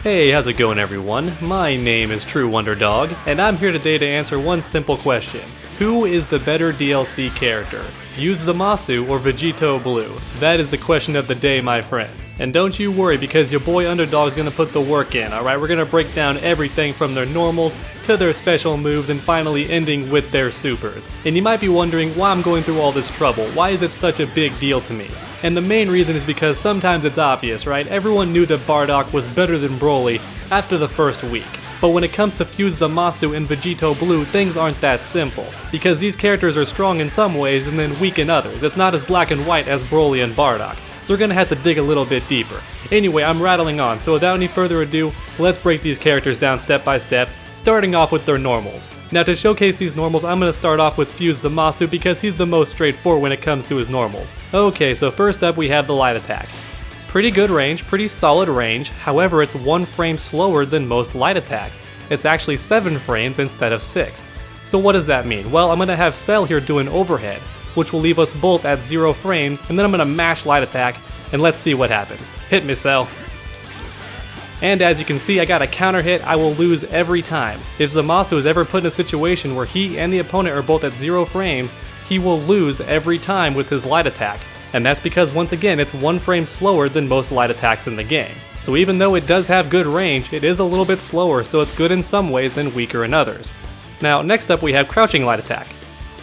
Hey, how's it going everyone? My name is True Wonder Dog, and I'm here today to answer one simple question. Who is the better DLC character? Fuse Zamasu or Vegito Blue? That is the question of the day, my friends. And don't you worry, because your boy Underdog's gonna put the work in, alright? We're gonna break down everything from their normals to their special moves and finally ending with their supers. And you might be wondering why I'm going through all this trouble. Why is it such a big deal to me? And the main reason is because sometimes it's obvious, right? Everyone knew that Bardock was better than Broly after the first week. But when it comes to Fuse Zamasu and Vegito Blue, things aren't that simple. Because these characters are strong in some ways and then weak in others. It's not as black and white as Broly and Bardock. So we're gonna have to dig a little bit deeper. Anyway, I'm rattling on, so without any further ado, let's break these characters down step by step, starting off with their normals. Now to showcase these normals, I'm going to start off with Fuse Zamasu because he's the most straightforward when it comes to his normals. Okay, so first up we have the light attack. Pretty good range, pretty solid range, however it's 1 frame slower than most light attacks. It's actually 7 frames instead of 6. So what does that mean? Well, I'm going to have Cell here do an overhead, which will leave us both at 0 frames, and then I'm going to mash light attack, and let's see what happens. Hit me, Cell. And as you can see, I got a counter hit I will lose every time. If Zamasu is ever put in a situation where he and the opponent are both at 0 frames, he will lose every time with his light attack. And that's because once again, it's 1 frame slower than most light attacks in the game. So even though it does have good range, it is a little bit slower, so it's good in some ways and weaker in others. Now next up we have crouching light attack.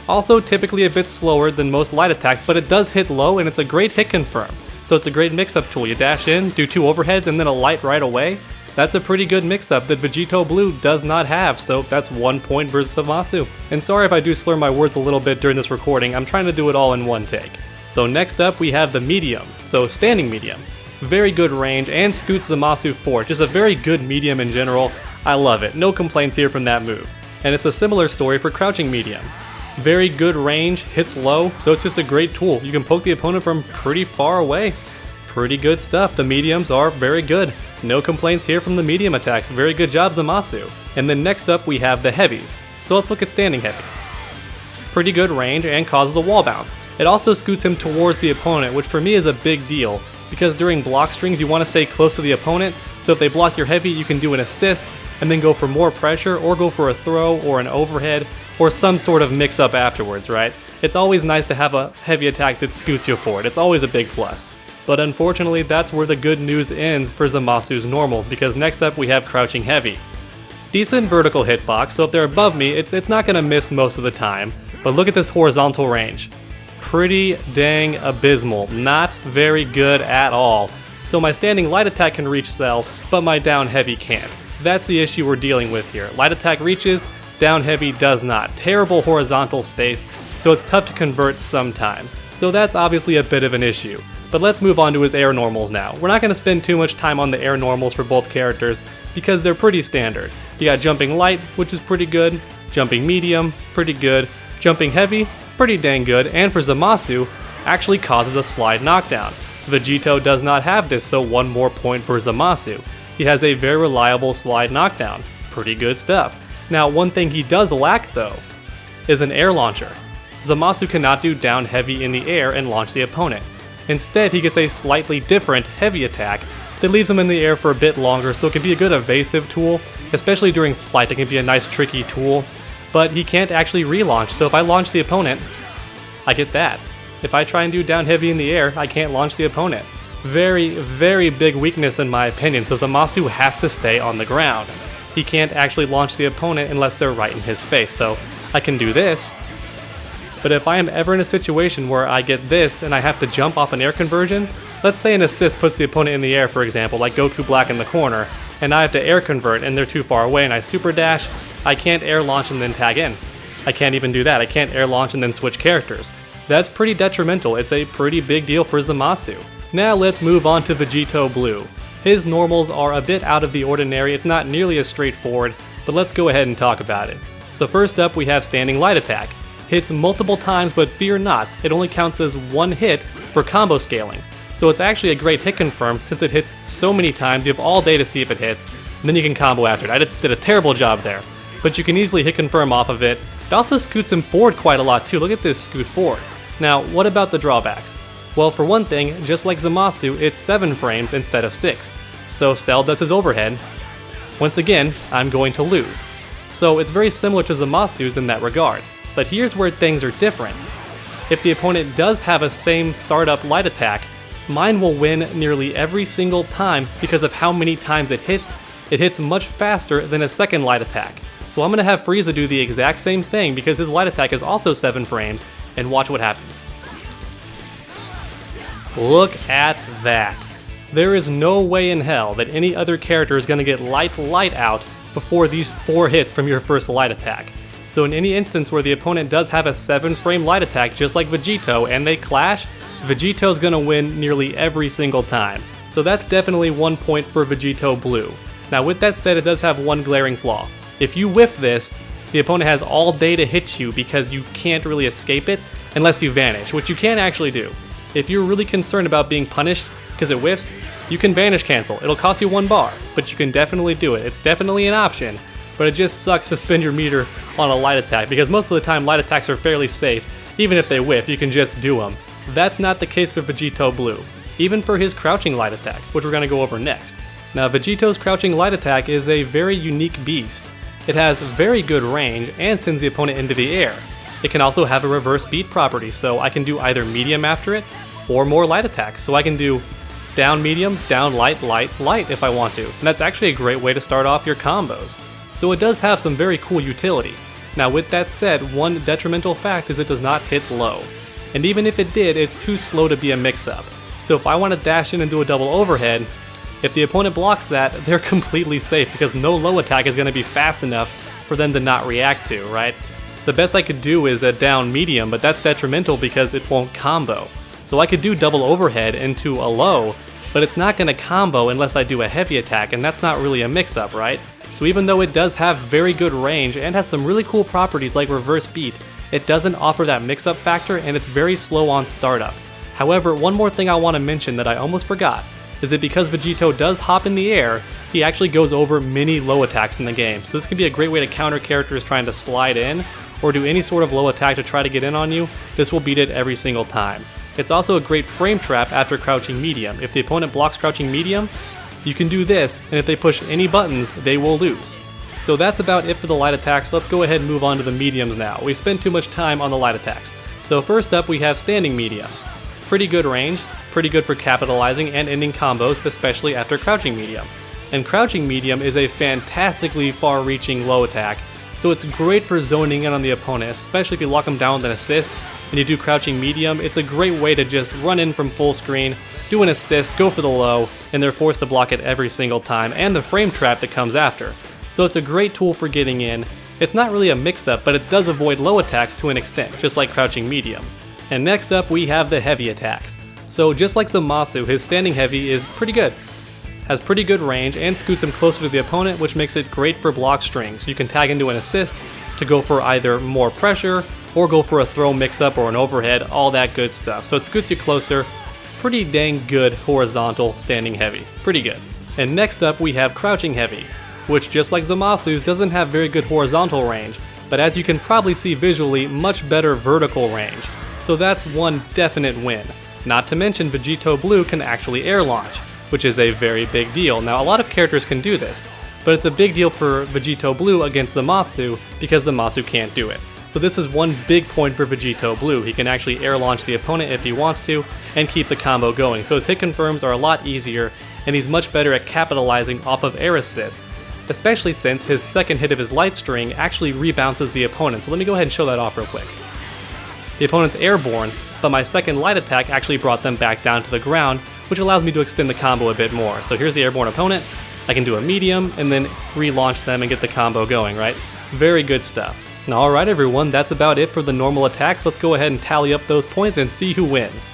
Also typically a bit slower than most light attacks, but it does hit low and it's a great hit confirm. So it's a great mix-up tool. You dash in, do 2 overheads, and then a light right away. That's a pretty good mix-up that Vegito Blue does not have, so that's 1 point versus Zamasu. And sorry if I do slur my words a little bit during this recording, I'm trying to do it all in one take. So next up we have the medium, so standing medium. Very good range and scoots Zamasu forward, just a very good medium in general. I love it, no complaints here from that move. And it's a similar story for crouching medium. Very good range, hits low, so it's just a great tool. You can poke the opponent from pretty far away. Pretty good stuff. The mediums are very good. No complaints here from the medium attacks. Very good job, Zamasu. And then next up we have the heavies. So let's look at standing heavy. Pretty good range and causes a wall bounce. It also scoots him towards the opponent, which for me is a big deal, because during block strings you want to stay close to the opponent, so if they block your heavy you can do an assist and then go for more pressure or go for a throw or an overhead or some sort of mix up afterwards, right? It's always nice to have a heavy attack that scoots you forward. It's always a big plus. But unfortunately that's where the good news ends for Zamasu's normals, because next up we have crouching heavy. Decent vertical hitbox, so if they're above me it's not going to miss most of the time, but look at this horizontal range. Pretty dang abysmal, not very good at all. So my standing light attack can reach Cell, but my down heavy can't. That's the issue we're dealing with here. Light attack reaches, down heavy does not. Terrible horizontal space, so it's tough to convert sometimes. So that's obviously a bit of an issue. But let's move on to his air normals now. We're not going to spend too much time on the air normals for both characters because they're pretty standard. You got jumping light, which is pretty good, jumping medium, pretty good, jumping heavy, pretty dang good, and for Zamasu, actually causes a slide knockdown. Vegito does not have this, so 1 more point for Zamasu. He has a very reliable slide knockdown. Pretty good stuff. Now one thing he does lack though is an air launcher. Zamasu cannot do down heavy in the air and launch the opponent. Instead he gets a slightly different heavy attack that leaves him in the air for a bit longer, so it can be a good evasive tool, especially during flight. It can be a nice tricky tool, but he can't actually relaunch, so if I launch the opponent, I get that. If I try and do down heavy in the air, I can't launch the opponent. Very, very big weakness in my opinion, so Zamasu has to stay on the ground. He can't actually launch the opponent unless they're right in his face, so I can do this. But if I am ever in a situation where I get this and I have to jump off an air conversion, let's say an assist puts the opponent in the air, for example, like Goku Black in the corner, and I have to air convert and they're too far away and I super dash, I can't air launch and then tag in. I can't even do that. I can't air launch and then switch characters. That's pretty detrimental. It's a pretty big deal for Zamasu. Now let's move on to Vegito Blue. His normals are a bit out of the ordinary. It's not nearly as straightforward, but let's go ahead and talk about it. So first up we have standing light attack. Hits multiple times, but fear not, it only counts as 1 hit for combo scaling. So it's actually a great hit confirm since it hits so many times. You have all day to see if it hits, and then you can combo after it. I did a terrible job there, but you can easily hit confirm off of it. It also scoots him forward quite a lot too. Look at this scoot forward. Now, what about the drawbacks? Well, for one thing, just like Zamasu, it's 7 frames instead of 6. So Cell does his overhead. Once again, I'm going to lose. So it's very similar to Zamasu's in that regard. But here's where things are different. If the opponent does have a same startup light attack, mine will win nearly every single time because of how many times it hits. It hits much faster than a second light attack. So I'm going to have Frieza do the exact same thing because his light attack is also 7 frames, and watch what happens. Look at that. There is no way in hell that any other character is going to get light out before these 4 hits from your first light attack. So in any instance where the opponent does have a 7 frame light attack just like Vegito and they clash, Vegito's going to win nearly every single time. So that's definitely 1 point for Vegito Blue. Now with that said, it does have one glaring flaw. If you whiff this, the opponent has all day to hit you because you can't really escape it unless you vanish, which you can actually do. If you're really concerned about being punished because it whiffs, you can vanish cancel. It'll cost you 1 bar, but you can definitely do it. It's definitely an option, but it just sucks to spend your meter on a light attack because most of the time light attacks are fairly safe. Even if they whiff, you can just do them. That's not the case for Vegito Blue, even for his crouching light attack, which we're going to go over next. Now Vegito's crouching light attack is a very unique beast. It has very good range and sends the opponent into the air. It can also have a reverse beat property, so I can do either medium after it or more light attacks. So I can do down medium, down light, light, light if I want to. And that's actually a great way to start off your combos. So it does have some very cool utility. Now with that said, one detrimental fact is it does not hit low. And even if it did, it's too slow to be a mix-up. So if I want to dash in and do a double overhead, if the opponent blocks that, they're completely safe because no low attack is going to be fast enough for them to not react to, right? The best I could do is a down medium, but that's detrimental because it won't combo. So I could do double overhead into a low, but it's not going to combo unless I do a heavy attack, and that's not really a mix-up, right? So even though it does have very good range and has some really cool properties like reverse beat, it doesn't offer that mix-up factor and it's very slow on startup. However, one more thing I want to mention that I almost forgot is that because Vegito does hop in the air, he actually goes over many low attacks in the game. So this can be a great way to counter characters trying to slide in or do any sort of low attack to try to get in on you. This will beat it every single time. It's also a great frame trap after crouching medium. If the opponent blocks crouching medium, you can do this, and if they push any buttons, they will lose. So that's about it for the light attacks. Let's go ahead and move on to the mediums now. We spent too much time on the light attacks. So first up we have standing medium. Pretty good range, pretty good for capitalizing and ending combos, especially after crouching medium. And crouching medium is a fantastically far-reaching low attack, so it's great for zoning in on the opponent, especially if you lock them down with an assist and you do crouching medium. It's a great way to just run in from full screen, do an assist, go for the low, and they're forced to block it every single time, and the frame trap that comes after. So it's a great tool for getting in. It's not really a mix-up, but it does avoid low attacks to an extent, just like crouching medium. And next up we have the heavy attacks. So just like Zamasu, his standing heavy is pretty good. Has pretty good range and scoots him closer to the opponent, which makes it great for block strings. You can tag into an assist to go for either more pressure or go for a throw mix-up or an overhead, all that good stuff. So it scoots you closer. Pretty dang good horizontal standing heavy. Pretty good. And next up we have crouching heavy, which just like Zamasu's doesn't have very good horizontal range, but as you can probably see visually, much better vertical range. So that's one definite win. Not to mention Vegito Blue can actually air launch, which is a very big deal. Now a lot of characters can do this, but it's a big deal for Vegito Blue against Zamasu because Zamasu can't do it. So this is one big point for Vegito Blue. He can actually air launch the opponent if he wants to and keep the combo going. So his hit confirms are a lot easier and he's much better at capitalizing off of air assists, especially since his second hit of his light string actually rebounces the opponent. So let me go ahead and show that off real quick. The opponent's airborne, but my second light attack actually brought them back down to the ground, which allows me to extend the combo a bit more. So here's the airborne opponent. I can do a medium and then relaunch them and get the combo going, right? Very good stuff. Alright everyone, that's about it for the normal attacks. Let's go ahead and tally up those points and see who wins.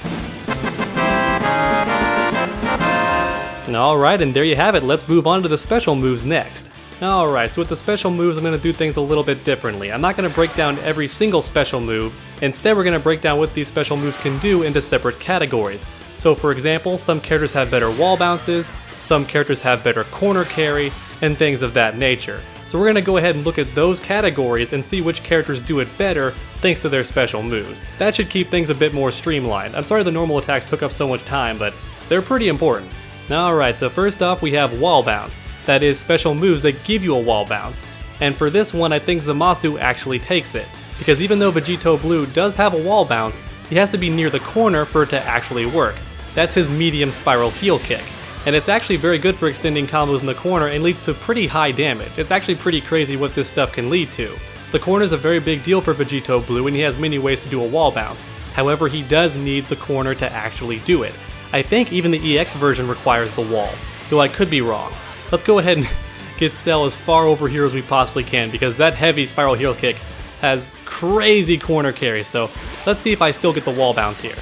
Alright, and there you have it. Let's move on to the special moves next. Alright, so with the special moves I'm going to do things a little bit differently. I'm not going to break down every single special move. Instead we're going to break down what these special moves can do into separate categories. So for example, some characters have better wall bounces, some characters have better corner carry, and things of that nature. So we're going to go ahead and look at those categories and see which characters do it better thanks to their special moves. That should keep things a bit more streamlined. I'm sorry the normal attacks took up so much time, but they're pretty important. Alright, so first off we have wall bounce. That is special moves that give you a wall bounce. And for this one I think Zamasu actually takes it, because even though Vegito Blue does have a wall bounce, he has to be near the corner for it to actually work. That's his medium spiral heel kick. And it's actually very good for extending combos in the corner and leads to pretty high damage. It's actually pretty crazy what this stuff can lead to. The corner is a very big deal for Vegito Blue and he has many ways to do a wall bounce. However, he does need the corner to actually do it. I think even the EX version requires the wall, though I could be wrong. Let's go ahead and get Cell as far over here as we possibly can, because that heavy spiral heel kick has crazy corner carry, so let's see if I still get the wall bounce here.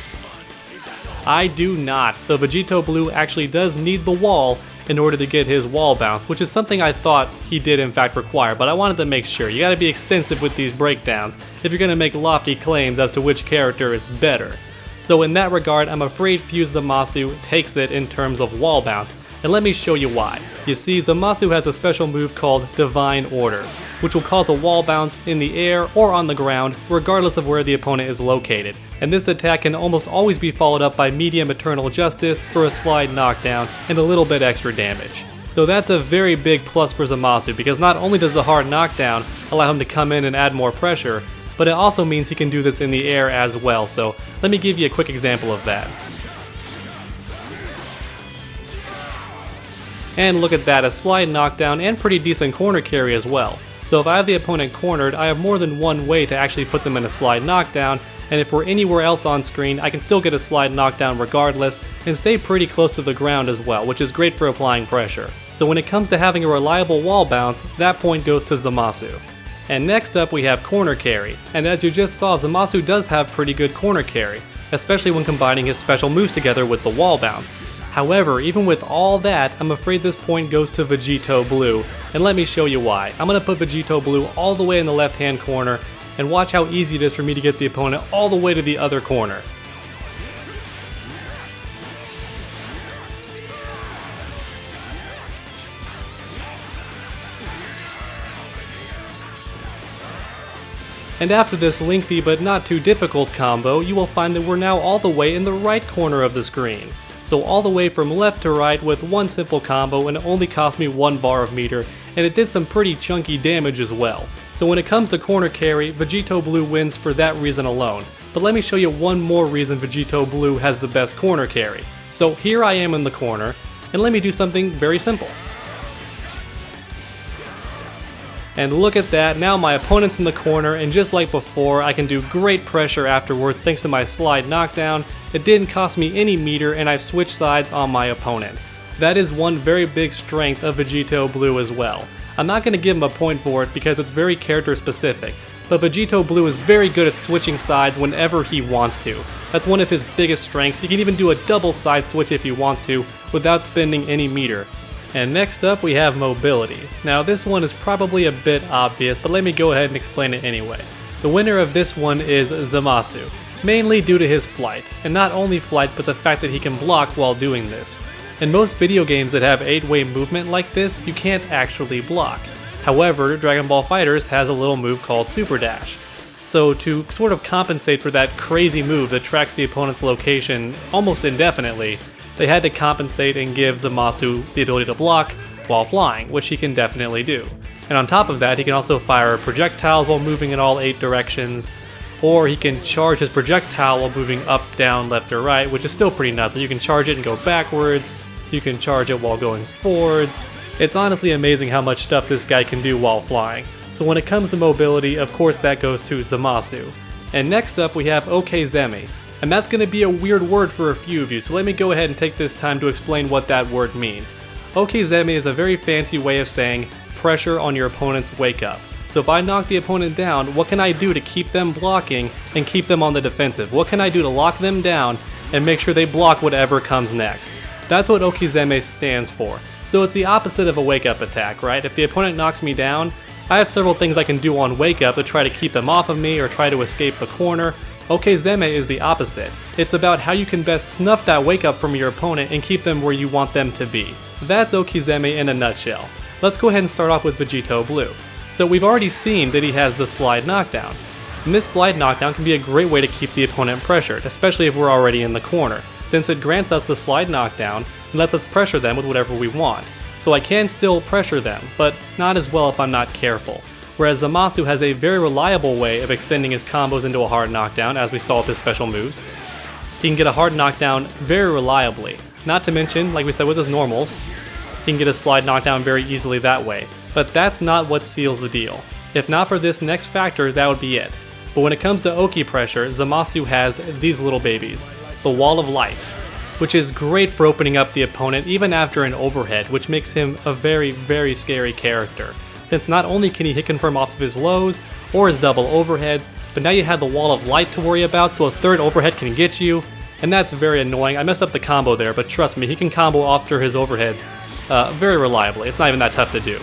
I do not, so Vegito Blue actually does need the wall in order to get his wall bounce, which is something I thought he did in fact require, but I wanted to make sure. You gotta be extensive with these breakdowns if you're gonna make lofty claims as to which character is better. So in that regard, I'm afraid Fuse Zamasu takes it in terms of wall bounce, and let me show you why. You see, Zamasu has a special move called Divine Order, which will cause a wall bounce in the air or on the ground, regardless of where the opponent is located. And this attack can almost always be followed up by medium Eternal Justice for a slide knockdown and a little bit extra damage. So that's a very big plus for Zamasu, because not only does a hard knockdown allow him to come in and add more pressure, but it also means he can do this in the air as well, so let me give you a quick example of that. And look at that, a slide knockdown and pretty decent corner carry as well. So if I have the opponent cornered, I have more than one way to actually put them in a slide knockdown, and if we're anywhere else on screen, I can still get a slide knockdown regardless, and stay pretty close to the ground as well, which is great for applying pressure. So when it comes to having a reliable wall bounce, that point goes to Zamasu. And next up we have corner carry, and as you just saw, Zamasu does have pretty good corner carry, especially when combining his special moves together with the wall bounce. However, even with all that, I'm afraid this point goes to Vegito Blue, and let me show you why. I'm going to put Vegito Blue all the way in the left hand corner, and watch how easy it is for me to get the opponent all the way to the other corner. And after this lengthy but not too difficult combo, you will find that we're now all the way in the right corner of the screen. So all the way from left to right with one simple combo, and it only cost me 1 bar of meter, and it did some pretty chunky damage as well. So when it comes to corner carry, Vegito Blue wins for that reason alone. But let me show you one more reason Vegito Blue has the best corner carry. So here I am in the corner, and let me do something very simple. And look at that, now my opponent's in the corner, and just like before, I can do great pressure afterwards thanks to my slide knockdown. It didn't cost me any meter, and I've switched sides on my opponent. That is one very big strength of Vegito Blue as well. I'm not going to give him a point for it because it's very character specific, but Vegito Blue is very good at switching sides whenever he wants to. That's one of his biggest strengths. He can even do a double side switch if he wants to without spending any meter. And next up we have mobility. Now this one is probably a bit obvious, but let me go ahead and explain it anyway. The winner of this one is Zamasu, mainly due to his flight, and not only flight but the fact that he can block while doing this. In most video games that have 8-way movement like this, you can't actually block. However, Dragon Ball FighterZ has a little move called Super Dash. So to sort of compensate for that crazy move that tracks the opponent's location almost indefinitely, they had to compensate and give Zamasu the ability to block while flying, which he can definitely do. And on top of that, he can also fire projectiles while moving in all 8 directions, or he can charge his projectile while moving up, down, left, or right, which is still pretty nuts. You can charge it and go backwards, you can charge it while going forwards. It's honestly amazing how much stuff this guy can do while flying. So when it comes to mobility, of course that goes to Zamasu. And next up we have Okizeme. And that's going to be a weird word for a few of you, so let me go ahead and take this time to explain what that word means. Okizeme is a very fancy way of saying pressure on your opponent's wake up. So if I knock the opponent down, what can I do to keep them blocking and keep them on the defensive? What can I do to lock them down and make sure they block whatever comes next? That's what Okizeme stands for. So it's the opposite of a wake up attack, right? If the opponent knocks me down, I have several things I can do on wake up to try to keep them off of me or try to escape the corner. Okizeme is the opposite. It's about how you can best snuff that wake up from your opponent and keep them where you want them to be. That's Okizeme in a nutshell. Let's go ahead and start off with Vegito Blue. So we've already seen that he has the slide knockdown. And this slide knockdown can be a great way to keep the opponent pressured, especially if we're already in the corner, since it grants us the slide knockdown, and lets us pressure them with whatever we want. So I can still pressure them, but not as well if I'm not careful. Whereas Zamasu has a very reliable way of extending his combos into a hard knockdown, as we saw with his special moves. He can get a hard knockdown very reliably. Not to mention, like we said with his normals, he can get a slide knockdown very easily that way. But that's not what seals the deal. If not for this next factor, that would be it. But when it comes to Oki pressure, Zamasu has these little babies. The Wall of Light, which is great for opening up the opponent even after an overhead, which makes him a very, very scary character. Since not only can he hit confirm off of his lows or his double overheads, but now you have the Wall of Light to worry about, so a third overhead can get you, and that's very annoying. I messed up the combo there, but trust me, he can combo after his overheads very reliably. It's not even that tough to do.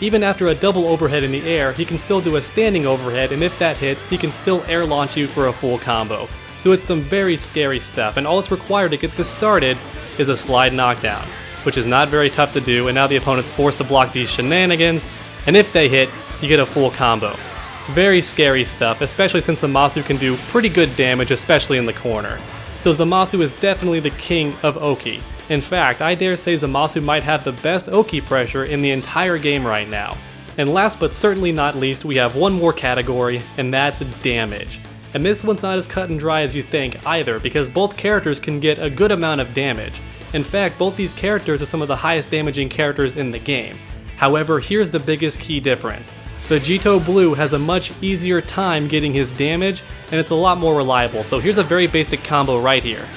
Even after a double overhead in the air, he can still do a standing overhead, and if that hits, he can still air launch you for a full combo. So it's some very scary stuff, and all it's required to get this started is a slide knockdown, which is not very tough to do, and now the opponent's forced to block these shenanigans, and if they hit, you get a full combo. Very scary stuff, especially since Zamasu can do pretty good damage, especially in the corner. So Zamasu is definitely the king of Oki. In fact, I dare say Zamasu might have the best Oki pressure in the entire game right now. And last but certainly not least, we have one more category, and that's damage. And this one's not as cut and dry as you think either, because both characters can get a good amount of damage. In fact, both these characters are some of the highest damaging characters in the game. However, here's the biggest key difference. Vegito Blue has a much easier time getting his damage, and it's a lot more reliable. So here's a very basic combo right here.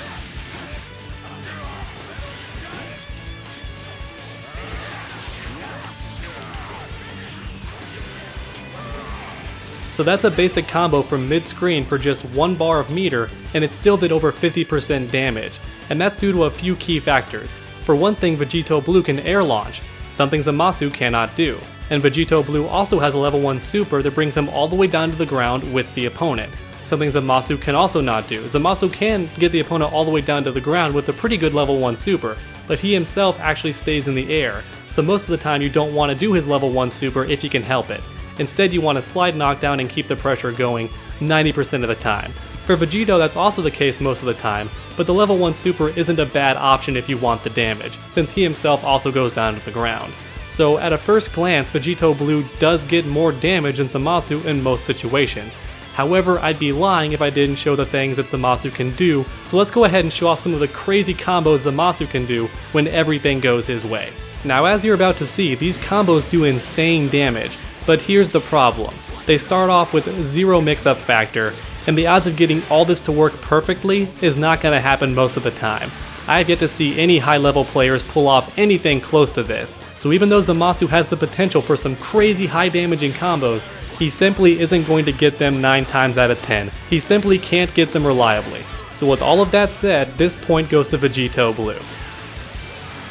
So that's a basic combo from mid-screen for just 1 bar of meter, and it still did over 50% damage. And that's due to a few key factors. For one thing, Vegito Blue can air launch, something Zamasu cannot do. And Vegito Blue also has a level 1 super that brings him all the way down to the ground with the opponent, something Zamasu can also not do. Zamasu can get the opponent all the way down to the ground with a pretty good level 1 super, but he himself actually stays in the air, so most of the time you don't want to do his level 1 super if you can help it. Instead, you want to slide knockdown and keep the pressure going 90% of the time. For Vegito, that's also the case most of the time, but the level 1 super isn't a bad option if you want the damage, since he himself also goes down to the ground. So at a first glance, Vegito Blue does get more damage than Zamasu in most situations. However, I'd be lying if I didn't show the things that Zamasu can do, so let's go ahead and show off some of the crazy combos Zamasu can do when everything goes his way. Now, as you're about to see, these combos do insane damage, but here's the problem. They start off with 0 mix-up factor, and the odds of getting all this to work perfectly is not going to happen most of the time. I have yet to see any high-level players pull off anything close to this, so even though Zamasu has the potential for some crazy high-damaging combos, he simply isn't going to get them 9 times out of 10. He simply can't get them reliably. So with all of that said, this point goes to Vegito Blue.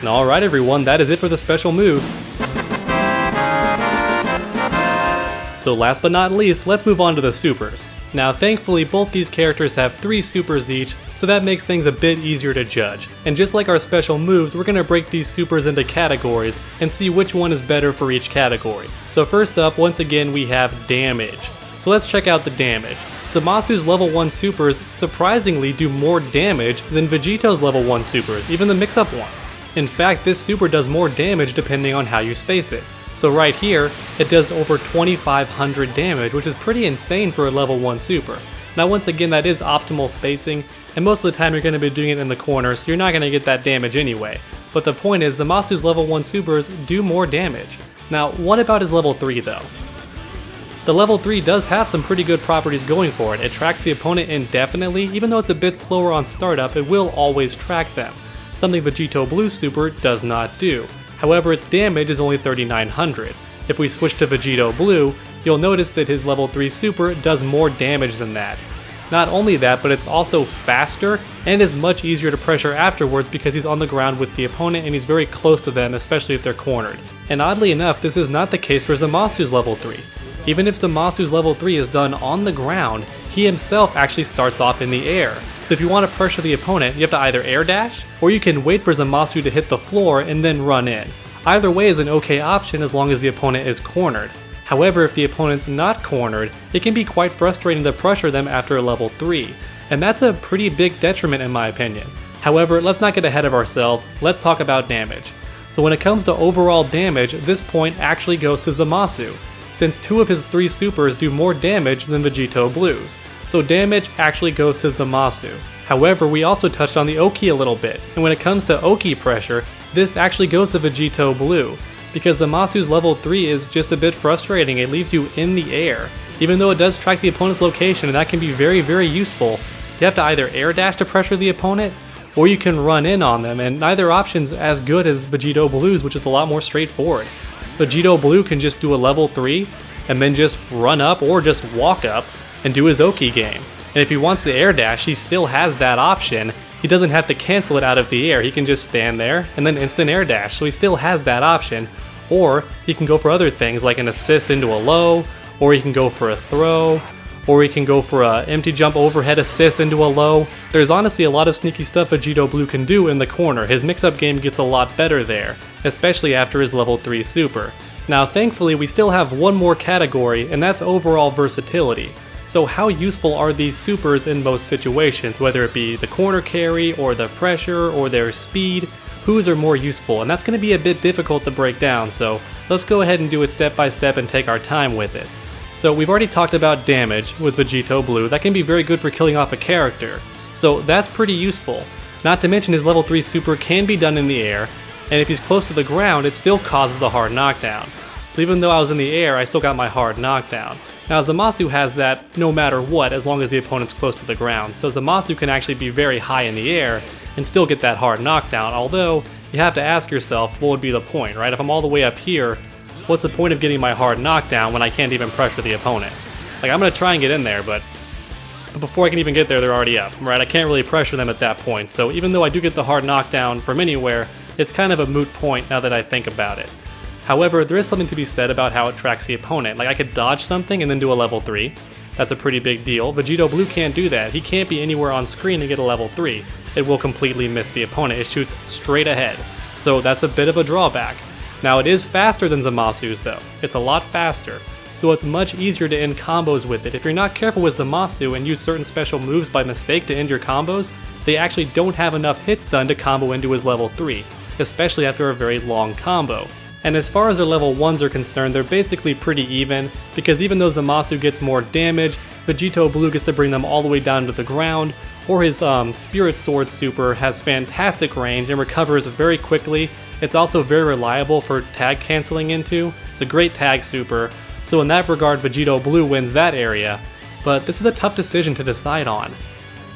Alright everyone, that is it for the special moves. So last but not least, let's move on to the supers. Now thankfully both these characters have 3 supers each, so that makes things a bit easier to judge. And just like our special moves, we're going to break these supers into categories and see which one is better for each category. So first up, once again, we have damage. So let's check out the damage. Zamasu's level 1 supers surprisingly do more damage than Vegito's level 1 supers, even the mix-up one. In fact, this super does more damage depending on how you space it. So right here, it does over 2500 damage, which is pretty insane for a level 1 super. Now once again, that is optimal spacing, and most of the time you're going to be doing it in the corner, so you're not going to get that damage anyway. But the point is, Zamasu's level 1 supers do more damage. Now, what about his level 3 though? The level 3 does have some pretty good properties going for it. It tracks the opponent indefinitely, even though it's a bit slower on startup, it will always track them. Something Vegito Blue's super does not do. However, its damage is only 3900. If we switch to Vegito Blue, you'll notice that his level 3 super does more damage than that. Not only that, but it's also faster and is much easier to pressure afterwards because he's on the ground with the opponent and he's very close to them, especially if they're cornered. And oddly enough, this is not the case for Zamasu's level 3. Even if Zamasu's level 3 is done on the ground, he himself actually starts off in the air. So if you want to pressure the opponent, you have to either air dash, or you can wait for Zamasu to hit the floor and then run in. Either way is an okay option as long as the opponent is cornered. However, if the opponent's not cornered, it can be quite frustrating to pressure them after level 3, and that's a pretty big detriment in my opinion. However, let's not get ahead of ourselves, let's talk about damage. So when it comes to overall damage, this point actually goes to Zamasu, since 2 of his 3 supers do more damage than Vegito Blue's. So damage actually goes to Zamasu. However, we also touched on the Oki a little bit, and when it comes to Oki pressure, this actually goes to Vegito Blue, because Zamasu's level 3 is just a bit frustrating. It leaves you in the air. Even though it does track the opponent's location, and that can be very, very useful, you have to either air dash to pressure the opponent, or you can run in on them, and neither option's as good as Vegito Blue's, which is a lot more straightforward. Vegito Blue can just do a level 3, and then just run up or just walk up and do his Oki game. And if he wants the air dash, he still has that option. He doesn't have to cancel it out of the air, he can just stand there and then instant air dash, so he still has that option. Or he can go for other things like an assist into a low, or he can go for a throw, or he can go for a empty jump overhead assist into a low. There's honestly a lot of sneaky stuff Vegito Blue can do in the corner. His mix-up game gets a lot better there, especially after his level 3 super. Now thankfully we still have one more category, and that's overall versatility. So how useful are these supers in most situations, whether it be the corner carry, or the pressure, or their speed? Whose are more useful? And that's going to be a bit difficult to break down, so let's go ahead and do it step by step and take our time with it. So we've already talked about damage with Vegito Blue. That can be very good for killing off a character, so that's pretty useful. Not to mention his level 3 super can be done in the air, and if he's close to the ground it still causes a hard knockdown. So even though I was in the air, I still got my hard knockdown. Now Zamasu has that no matter what, as long as the opponent's close to the ground, so Zamasu can actually be very high in the air and still get that hard knockdown, although you have to ask yourself what would be the point, right? If I'm all the way up here, what's the point of getting my hard knockdown when I can't even pressure the opponent? Like, I'm gonna try and get in there, but before I can even get there, they're already up, right? I can't really pressure them at that point, so even though I do get the hard knockdown from anywhere, it's kind of a moot point now that I think about it. However, there is something to be said about how it tracks the opponent. Like, I could dodge something and then do a level 3. That's a pretty big deal. Vegito Blue can't do that. He can't be anywhere on screen and get a level 3. It will completely miss the opponent. It shoots straight ahead. So that's a bit of a drawback. Now it is faster than Zamasu's though. It's a lot faster. So it's much easier to end combos with it. If you're not careful with Zamasu and use certain special moves by mistake to end your combos, they actually don't have enough hits done to combo into his level 3, especially after a very long combo. And as far as their level 1s are concerned, they're basically pretty even, because even though Zamasu gets more damage, Vegito Blue gets to bring them all the way down to the ground, or his Spirit Sword super has fantastic range and recovers very quickly. It's also very reliable for tag canceling into. It's a great tag super, so in that regard Vegito Blue wins that area, but this is a tough decision to decide on.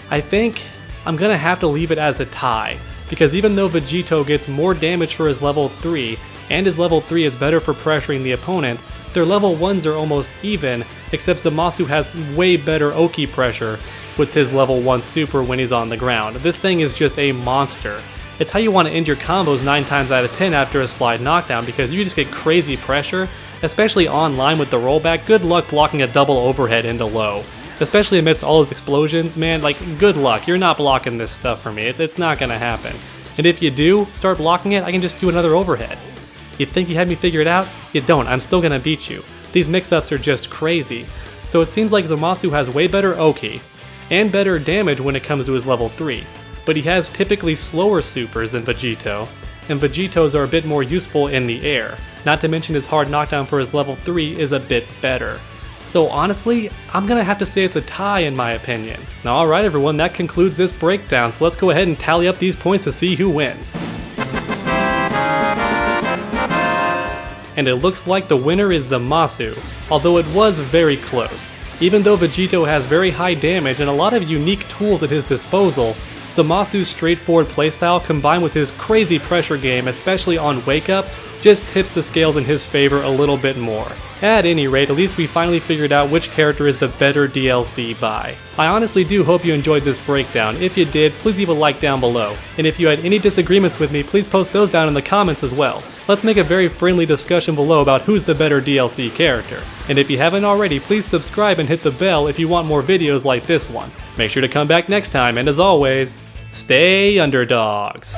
I think I'm gonna have to leave it as a tie, because even though Vegito gets more damage for his level 3, and his level 3 is better for pressuring the opponent, their level 1s are almost even, except Zamasu has way better Oki pressure with his level 1 super when he's on the ground. This thing is just a monster. It's how you want to end your combos 9 times out of 10 after a slide knockdown, because you just get crazy pressure, especially online with the rollback. Good luck blocking a double overhead into low. Especially amidst all his explosions, man, like, good luck. You're not blocking this stuff for me. It's not gonna happen. And if you do start blocking it, I can just do another overhead. You think you had me figured out? You don't. I'm still gonna beat you. These mix-ups are just crazy. So it seems like Zamasu has way better Oki, and better damage when it comes to his level 3, but he has typically slower supers than Vegito, and Vegito's are a bit more useful in the air, not to mention his hard knockdown for his level 3 is a bit better. So honestly, I'm gonna have to say it's a tie in my opinion. Now alright everyone, that concludes this breakdown, so let's go ahead and tally up these points to see who wins. And it looks like the winner is Zamasu, although it was very close. Even though Vegito has very high damage and a lot of unique tools at his disposal, Zamasu's straightforward playstyle combined with his crazy pressure game, especially on Wake Up, just tips the scales in his favor a little bit more. At any rate, at least we finally figured out which character is the better DLC buy. I honestly do hope you enjoyed this breakdown. If you did, please leave a like down below. And if you had any disagreements with me, please post those down in the comments as well. Let's make a very friendly discussion below about who's the better DLC character. And if you haven't already, please subscribe and hit the bell if you want more videos like this one. Make sure to come back next time, and as always, stay underdogs.